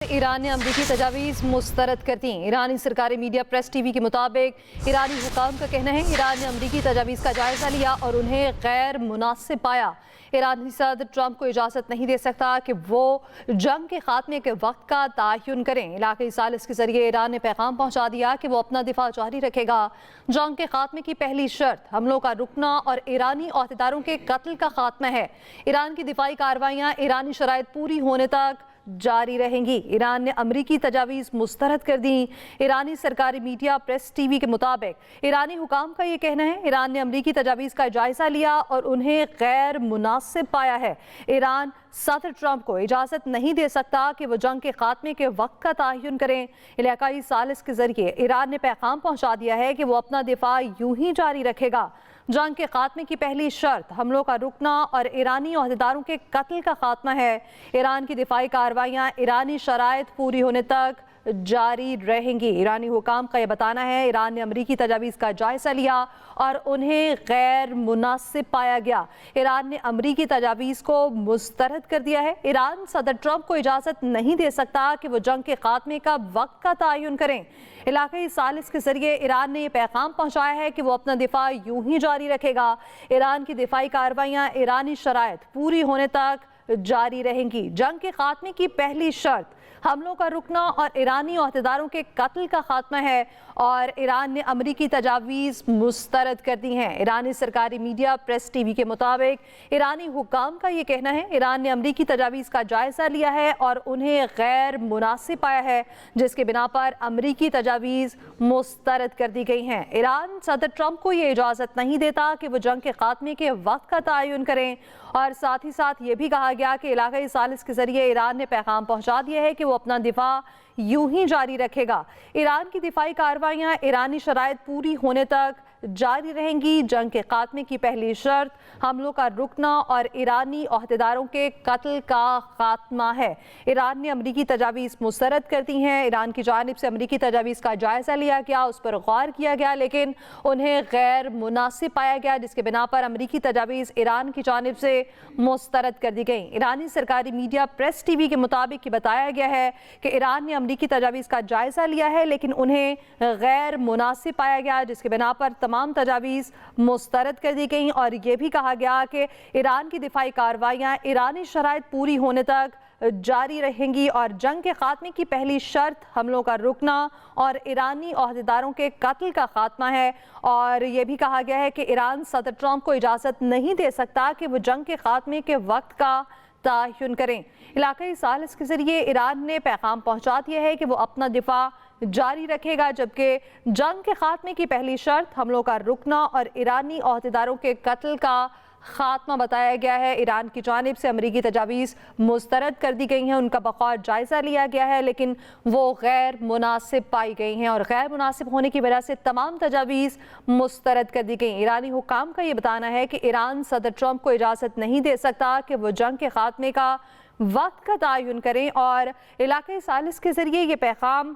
Iran ने अमरीकी तजावीज़ मुस्तरद कर दी। ईरानी सरकारी मीडिया प्रेस टीवी के मुताबिक ईरानी हुकाम का कहना है ईरान ने अमरीकी तजावीज़ का जायज़ा लिया और उन्हें गैर मुनासिब पाया। ईरानी सदर ट्रंप को इजाज़त नहीं दे सकता कि वो जंग के खात्मे के वक्त का तयन करें। इलाक़ाई सालिस के जरिए ईरान ने पैगाम पहुँचा दिया कि वो अपना दिफा जारी रखेगा। जंग के खात्मे की पहली शर्त हमलों का रुकना और ईरानी अहदेदारों के कत्ल का खात्मा है। ईरान की दिफाई कार्रवाइयाँ ईरानी शराइत पूरी होने तक जारी रहेंगी। ईरान ने अमरीकी तजावीज़ मुस्तरद कर दी। ईरानी सरकारी मीडिया प्रेस टीवी के मुताबिक ईरानी हुकाम का ये कहना है ईरान ने अमरीकी तजावीज़ का जायज़ा लिया और उन्हें गैर मुनासिब पाया है। ईरान सदर ट्रंप को इजाज़त नहीं दे सकता कि वो जंग के खात्मे के वक्त का तयन करें। इलाक़ाई सालिस के जरिए ईरान ने पैगाम पहुँचा दिया है कि वो अपना दिफा यूं ही जारी रखेगा। जंग के खात्मे की पहली शर्त हमलों का रुकना और ईरानी अहदेदारों के कत्ल का खात्मा है। ईरान की दिफाई कार्रवाइयाँ ईरानी शराइत पूरी होने तक जारी रहेंगी। ईरानी हुकाम का यह बताना है ईरान ने अमरीकी तजावीज़ का जायज़ा लिया और उन्हें गैर मुनासिब पाया गया। ईरान ने अमरीकी तजावीज़ को मुस्तरद कर दिया है। ईरान सदर ट्रंप को इजाज़त नहीं दे सकता कि वो जंग के खात्मे का वक्त का तयन करें। इलाक़ाई सालिस के जरिए ईरान ने यह पैगाम पहुँचाया है कि वो अपना दिफा यूं ही जारी रखेगा। ईरान की दिफाई कार्रवाइयाँ ईरानी शराइत पूरी होने तक जारी रहेंगी। जंग के खात्मे की पहली शर्त हमलों का रुकना और ईरानी अहदेदारों के कत्ल का खात्मा है और ईरान ने अमरीकी तजावीज़ मुस्तरद कर दी हैं। ईरानी सरकारी मीडिया प्रेस टीवी के मुताबिक ईरानी हुकाम का ये कहना है ईरान ने अमरीकी तजावीज़ का जायज़ा लिया है और उन्हें गैर मुनासिब पाया है, जिसके बिना पर अमरीकी तजावीज़ मुस्तरद कर दी गई हैं। ईरान सदर ट्रंप को ये इजाज़त नहीं देता कि वो जंग के खात्मे के वक्त का तयन करें और साथ ही साथ ये भी कहा गया कि इलाक़ाई सालिस के जरिए ईरान ने पैगाम पहुँचा दिया है कि वो अपना दिफा यूं ही जारी रखेगा। ईरान की दिफाई कार्रवाइयाँ ईरानी शराइत पूरी होने तक जारी रहेंगी। जंग के खात्मे की पहली शर्त हमलों का रुकना और ईरानी अहदेदारों के कत्ल का खात्मा है। ईरान ने अमरीकी तजावीज़ मुस्तरद कर दी हैं। ईरान की जानिब से अमरीकी तजावीज़ का जायज़ा लिया गया, उस पर गौर किया गया, लेकिन उन्हें गैर मुनासिब पाया गया, जिसके बिना पर अमरीकी तजावीज़ ईरान की जानिब से मुस्तरद कर दी गई। ईरानी सरकारी मीडिया प्रेस टीवी के मुताबिक बताया गया है कि ईरान ने अमरीकी तजावीज़ का जायज़ा लिया है लेकिन उन्हें गैर मुनासिब पाया गया, जिसके बिना पर तमाम तजावीज़ मुस्तरद कर दी गई और ये भी कहा गया कि ईरान की दिफाई कार्रवाइयाँ ईरानी शराइत पूरी होने तक जारी रहेंगी और जंग के खात्मे की पहली शर्त हमलों का रुकना और ईरानी अहदेदारों के कत्ल का खात्मा है। और ये भी कहा गया है कि ईरान सदर ट्रंप को इजाज़त नहीं दे सकता कि वो जंग के खात्मे के वक्त का तयन करें। इलाक़ाई सालिस के जरिए ईरान ने पैगाम पहुँचा दिया है कि वो अपना दिफा जारी रखेगा, जबकि जंग के खात्मे की पहली शर्त हमलों का रुकना और ईरानी अहदेदारों के कत्ल का खात्मा बताया गया है। ईरान की जानिब से अमरीकी तजावीज़ मुस्तरद कर दी गई हैं, उनका बखौर जायज़ा लिया गया है, लेकिन वो गैर मुनासिब पाई गई हैं और गैर मुनासिब होने की वजह से तमाम तजावीज़ मुस्तरद कर दी गई। ईरानी हुकाम का ये बताना है कि ईरान सदर ट्रंप को इजाज़त नहीं दे सकता कि वो जंग के खात्मे का वक्त का तयन करें और इलाक़ाई सालिस के ज़रिए ये पैगाम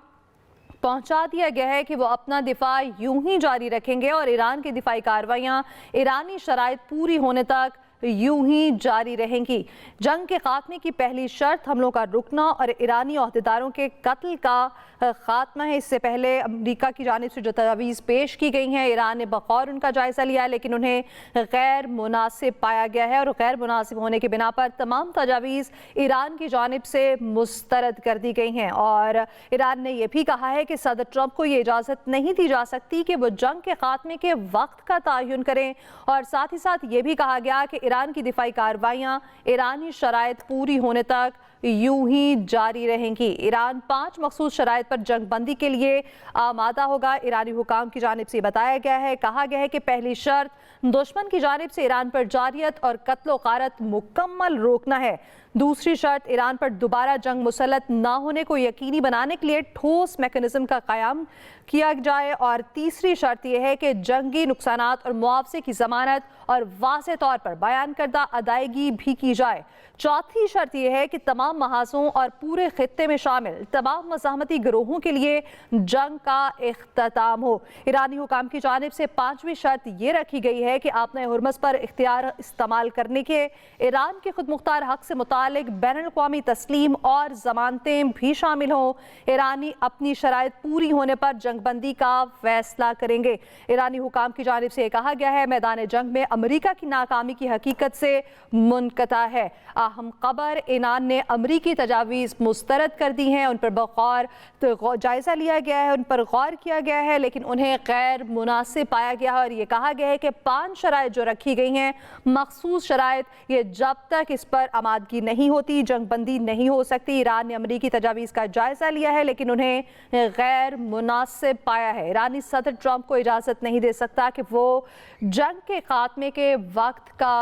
पहुंचा दिया गया है कि वो अपना दिफा यूं ही जारी रखेंगे और ईरान की दिफाई कार्रवाइयाँ ईरानी शराइत पूरी होने तक यूं ही जारी रहेंगी। जंग के खात्मे की पहली शर्त हमलों का रुकना और ईरानी अहदेदारों के कत्ल का खात्मा है। इससे पहले अमेरिका की जानिब से जो तजावीज़ पेश की गई हैं ईरान ने बखौर उनका जायज़ा लिया, लेकिन उन्हें गैर मुनासिब पाया गया है और गैर मुनासिब होने के बिना पर तमाम तजावीज़ ईरान की जानिब से मुस्तरद कर दी गई हैं। और ईरान ने यह भी कहा है कि सदर ट्रंप को ये इजाज़त नहीं दी जा सकती कि वो जंग के खात्मे के वक्त का तयन करें और साथ ही साथ ये भी कहा गया कि ईरान की दिफाई कार्रवाइयाँ ईरानी शराइत पूरी होने तक यूं ही जारी रहेंगी। ईरान 5 मखसूस शराइत पर जंग बंदी के लिए आमादा होगा। ईरानी हुकाम की जानिब से बताया गया है, कहा गया है कि पहली शर्त दुश्मन की जानिब से ईरान पर जारियत और कत्लो गारत मुकम्मल रोकना है। दूसरी शर्त ईरान पर दोबारा जंग मुसल्लत ना होने को यकीनी बनाने के लिए ठोस मैकेनिज्म का क़याम किया जाए और तीसरी शर्त यह है कि जंगी नुकसानात और मुआवजे की ज़मानत और वाज़ेह तौर पर बयान करदा अदायगी भी की जाए। चौथी शर्त यह है कि तमाम महाजों और पूरे खित्ते में शामिल तमाम मज़ाहमती गिरोहों के लिए जंग का इख्तिताम हो। ईरानी हुकाम की जानिब से 5वीं शर्त ये रखी गई है कि आपने हुर्मस पर इख्तियार इस्तेमाल करने के ईरान के खुद मुख्तार हक से मुताबिक मुतालिक बैनुल-अक़वामी तस्लीम और ज़मानतें भी शामिल हों। ईरानी अपनी शराइत पूरी होने पर जंगबंदी का फैसला करेंगे। ईरानी हुकाम की जानिब से कहा गया है मैदान जंग में अमरीका की नाकामी की हकीकत से मुनक़ता है। अहम खबर, ईरान ने अमरीकी तजावीज़ मुस्तरद कर दी हैं, उन पर बग़ौर जायज़ा लिया गया है, उन पर गौर किया गया है, लेकिन उन्हें गैर मुनासिब पाया गया है और ये कहा गया है कि 5 शराइत जो रखी गई हैं, मखसूस शराइत, ये जब तक इस पर आमादगी नहीं होती जंगबंदी नहीं हो सकती। ईरान ने अमरीकी तजावीज़ का जायज़ा लिया है लेकिन उन्हें गैर मुनासिब पाया है। ईरानी सदर ट्रंप को इजाज़त नहीं दे सकता कि वो जंग के खात्मे के वक्त का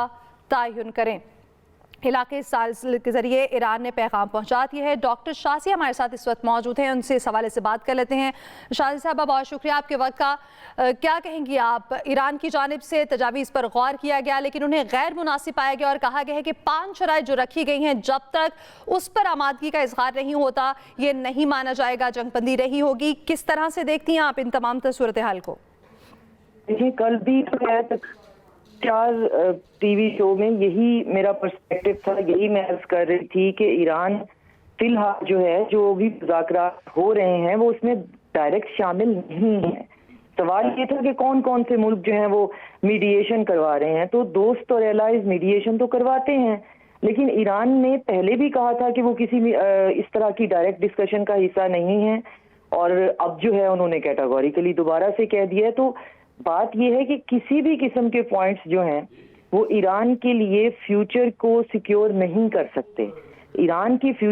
तयन करें। इलाके साल के जरिए ईरान ने पैगाम पहुंचा दिया है। डॉक्टर शाज़िया हमारे साथ इस वक्त मौजूद हैं, उनसे इस हवाले से बात कर लेते हैं। शाज़िया साहबा, बहुत शुक्रिया आपके वक्त का। क्या कहेंगी आप? ईरान की जानिब से तजावीज़ पर गौर किया गया लेकिन उन्हें गैर मुनासिब पाया गया और कहा गया है कि 5 शराइत जो रखी गई हैं जब तक उस पर आमादगी का इजहार नहीं होता ये नहीं माना जाएगा, जंगबंदी रही होगी। किस तरह से देखती हैं आप इन तमाम सूरत हाल को? देखिए, कल भी चार टीवी शो में यही मेरा पर्सपेक्टिव था, यही मैं अर्ज कर रही थी कि ईरान फिलहाल जो है, जो भी मुज़ाकरात हो रहे हैं वो उसमें डायरेक्ट शामिल नहीं है। सवाल ये था कि कौन कौन से मुल्क जो हैं वो मीडिएशन करवा रहे हैं, तो दोस्त और एलाइज मीडिएशन तो करवाते हैं, लेकिन ईरान ने पहले भी कहा था कि वो किसी इस तरह की डायरेक्ट डिस्कशन का हिस्सा नहीं है और अब जो है उन्होंने कैटेगोरिकली दोबारा से कह दिया है। तो बात यह है कि किसी भी किस्म के पॉइंट्स जो हैं वो ईरान के लिए फ्यूचर को सिक्योर नहीं कर सकते। ईरान की फ्यूचर